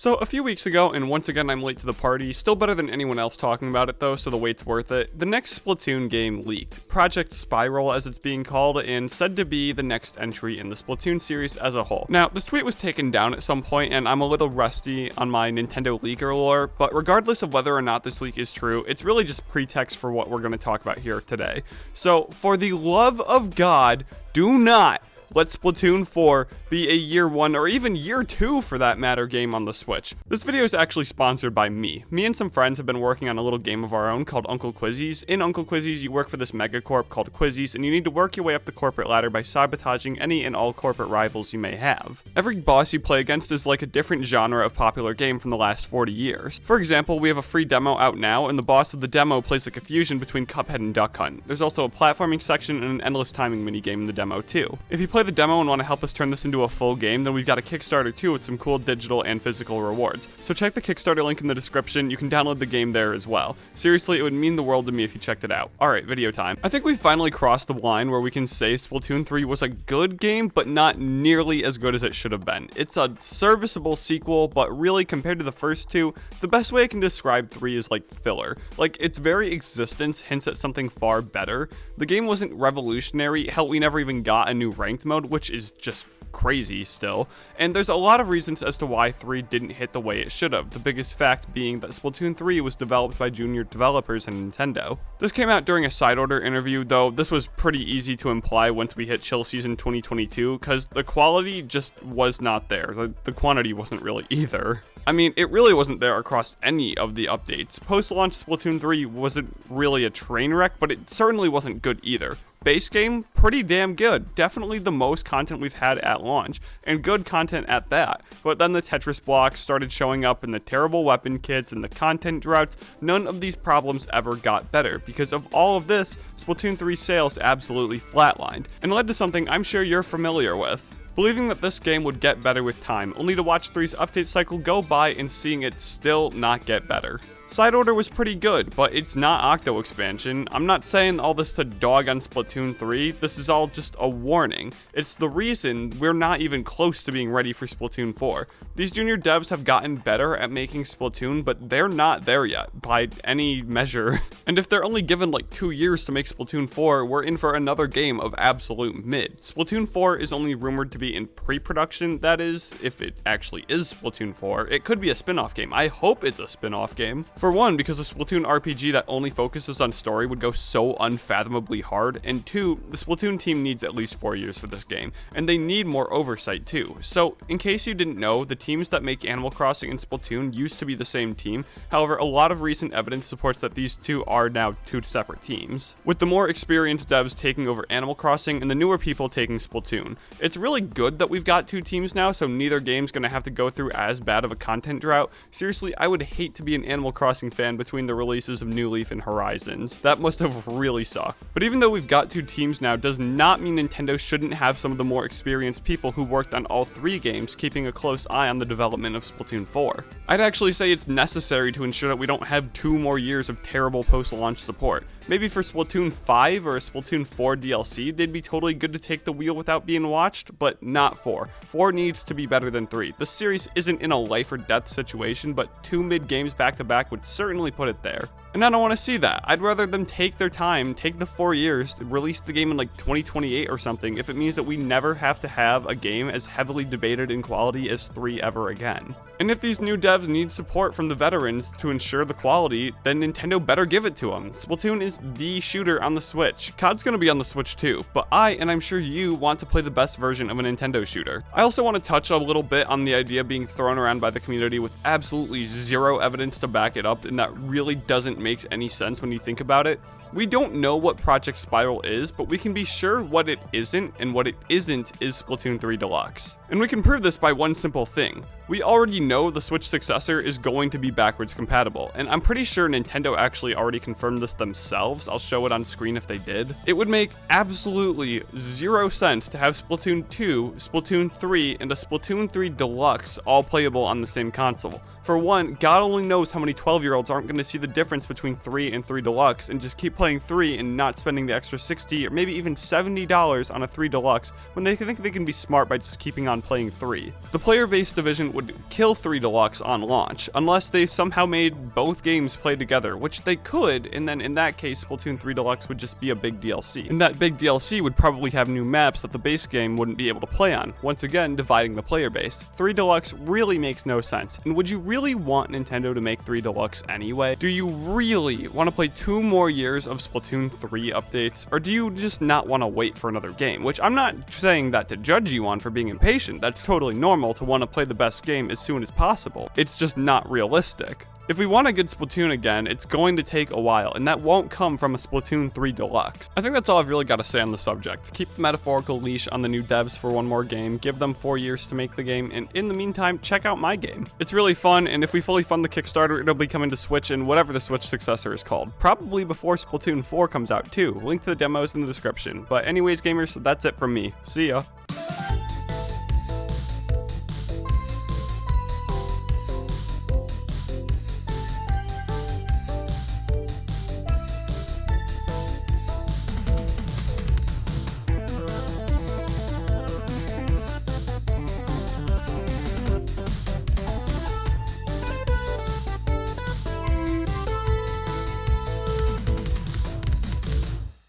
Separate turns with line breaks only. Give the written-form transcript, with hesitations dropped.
So a few weeks ago, and once again I'm late to the party, still better than anyone else talking about it though, so the wait's worth it, the next Splatoon game leaked, Project Spiral as it's being called, and said to be the next entry in the Splatoon series as a whole. Now, this tweet was taken down at some point, and I'm a little rusty on my Nintendo leaker lore, but regardless of whether or not this leak is true, it's really just pretext for what we're going to talk about here today. So, for the love of God, do not let Splatoon 4 be a year 1 or even year 2 for that matter game on the Switch. This video is actually sponsored by me. Me and some friends have been working on a little game of our own called Uncle Quizzies. In Uncle Quizzies, you work for this megacorp called Quizzies, and you need to work your way up the corporate ladder by sabotaging any and all corporate rivals you may have. Every boss you play against is like a different genre of popular game from the last 40 years. For example, we have a free demo out now, and the boss of the demo plays like a fusion between Cuphead and Duck Hunt. There's also a platforming section and an endless timing minigame in the demo too. If you play the demo and want to help us turn this into a full game, then we've got a Kickstarter too with some cool digital and physical rewards. So check the Kickstarter link in the description, you can download the game there as well. Seriously, it would mean the world to me if you checked it out. Alright, video time. I think we finally crossed the line where we can say Splatoon 3 was a good game, but not nearly as good as it should have been. It's a serviceable sequel, but really compared to the first two, the best way I can describe 3 is like filler. Like, its very existence hints at something far better. The game wasn't revolutionary, hell, we never even got a new ranked mode, which is just crazy still, and there's a lot of reasons as to why 3 didn't hit the way it should have, the biggest fact being that Splatoon 3 was developed by junior developers and Nintendo. This came out during a side order interview, though this was pretty easy to imply once we hit chill season 2022, because the quality just was not there, the quantity wasn't really either. I mean, it really wasn't there across any of the updates. Post-launch Splatoon 3 wasn't really a train wreck, but it certainly wasn't good either. Base game, pretty damn good. Definitely the most content we've had at launch, and good content at that. But then the Tetris blocks started showing up, and the terrible weapon kits, and the content droughts. None of these problems ever got better. Because of all of this, Splatoon 3 sales absolutely flatlined, and led to something I'm sure you're familiar with. Believing that this game would get better with time, only to watch 3's update cycle go by and seeing it still not get better. Side Order was pretty good, but it's not Octo expansion. I'm not saying all this to dog on Splatoon 3, this is all just a warning. It's the reason we're not even close to being ready for Splatoon 4. These junior devs have gotten better at making Splatoon, but they're not there yet, by any measure. And if they're only given like 2 years to make Splatoon 4, we're in for another game of absolute mid. Splatoon 4 is only rumored to be in pre-production, that is, if it actually is Splatoon 4. It could be a spin-off game. I hope it's a spin-off game. For one, because a Splatoon RPG that only focuses on story would go so unfathomably hard, and two, the Splatoon team needs at least 4 years for this game, and they need more oversight too. So, in case you didn't know, the teams that make Animal Crossing and Splatoon used to be the same team, however, a lot of recent evidence supports that these two are now two separate teams, with the more experienced devs taking over Animal Crossing and the newer people taking Splatoon. It's really good that we've got two teams now, so neither game's gonna have to go through as bad of a content drought. Seriously, I would hate to be an Animal Crossing fan between the releases of New Leaf and Horizons. That must have really sucked. But even though we've got two teams now, does not mean Nintendo shouldn't have some of the more experienced people who worked on all 3 games keeping a close eye on the development of Splatoon 4. I'd actually say it's necessary to ensure that we don't have 2 more years of terrible post-launch support. Maybe for Splatoon 5 or a Splatoon 4 DLC, they'd be totally good to take the wheel without being watched, but not 4. 4 needs to be better than 3. The series isn't in a life or death situation, but 2 mid games back to back would certainly put it there. And I don't want to see that. I'd rather them take their time, take the 4 years, to release the game in like 2028 or something, if it means that we never have to have a game as heavily debated in quality as 3 ever again. And if these new devs need support from the veterans to ensure the quality, then Nintendo better give it to them. Splatoon is the shooter on the Switch. COD's gonna be on the Switch too, but I, and I'm sure you, want to play the best version of a Nintendo shooter. I also want to touch a little bit on the idea being thrown around by the community with absolutely zero evidence to back it up, and that really doesn't make any sense when you think about it. We don't know what Project Spiral is, but we can be sure what it isn't, and what it isn't is Splatoon 3 Deluxe. And we can prove this by one simple thing. We already know the Switch successor is going to be backwards compatible, and I'm pretty sure Nintendo actually already confirmed this themselves. I'll show it on screen if they did. It would make absolutely 0 sense to have Splatoon 2, Splatoon 3, and a Splatoon 3 Deluxe all playable on the same console. For one, God only knows how many 12-year-olds aren't going to see the difference between 3 and 3 Deluxe and just keep playing playing 3 and not spending the extra $60 or maybe even $70 on a 3 Deluxe when they think they can be smart by just keeping on playing 3. The player-based division would kill 3 Deluxe on launch, unless they somehow made both games play together, which they could, and then in that case, Splatoon 3 Deluxe would just be a big DLC. And that big DLC would probably have new maps that the base game wouldn't be able to play on, once again dividing the player base. 3 Deluxe really makes no sense, and would you really want Nintendo to make 3 Deluxe anyway? Do you really want to play 2 more years of Splatoon 3 updates, or do you just not want to wait for another game? Which I'm not saying that to judge you on for being impatient, that's totally normal to want to play the best game as soon as possible. It's just not realistic. If we want a good Splatoon again, it's going to take a while, and that won't come from a Splatoon 3 Deluxe. I think that's all I've really got to say on the subject. Keep the metaphorical leash on the new devs for one more game, give them 4 years to make the game, and in the meantime, check out my game. It's really fun, and if we fully fund the Kickstarter, it'll be coming to Switch and whatever the Switch successor is called. Probably before Splatoon 4 comes out too. Link to the demos in the description. But anyways, gamers, that's it from me. See ya.